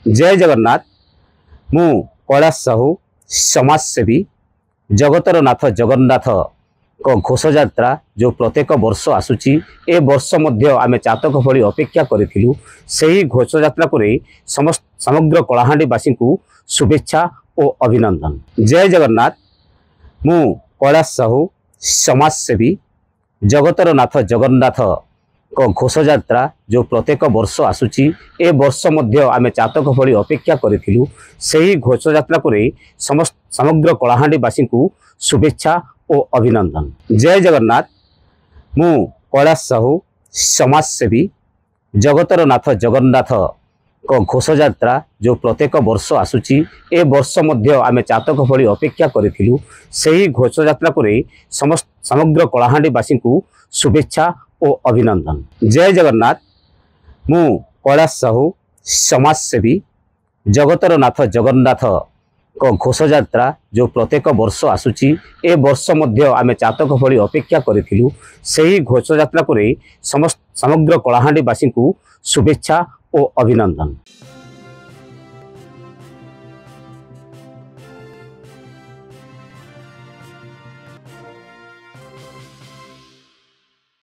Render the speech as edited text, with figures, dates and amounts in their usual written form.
जय जगन्नाथ। मु कैलाश साहू समाजसेवी जगतर नाथ जगन्नाथ को घोष यात्रा जो प्रत्येक वर्ष आसुची ए वर्ष मध्य आमे चातक भली अपेक्षा करिथिलु। सेही घोष यात्रा को समग्र कलाहांडीवासी को शुभेच्छा और अभिनंदन। जय जगन्नाथ। मु कैलाश साहू समाजसेवी जगतर नाथ जगन्नाथ को घोष यात्रा जो प्रत्येक वर्ष आसुची ए वर्ष मध्य आमे चातक भली अपेक्षा करिथिलु। सेही घोष यात्रा को समग्र कलाहांडीवासी को शुभेच्छा और अभिनंदन। जय जगन्नाथ। मु कैलाश साहू समाजसेवी जगतर नाथ जगन्नाथ को घोष यात्रा जो प्रत्येक वर्ष आसुची ए वर्ष मध्य आमे चातक भली अपेक्षा करिथिलु। सेही घोष यात्रा को समग्र कलाहांडीवासी को शुभेच्छा और अभिनंदन। जय जगन्नाथ। मु कैलाश साहू समाजसेवी जगतर नाथ जगन्नाथ को घोष यात्रा जो प्रत्येक वर्ष आसुची ए वर्ष मध्य आमे चातक भली अपेक्षा करिथिलु। सेही घोष यात्रा को समग्र कलाहांडीवासी को शुभेच्छा और अभिनंदन।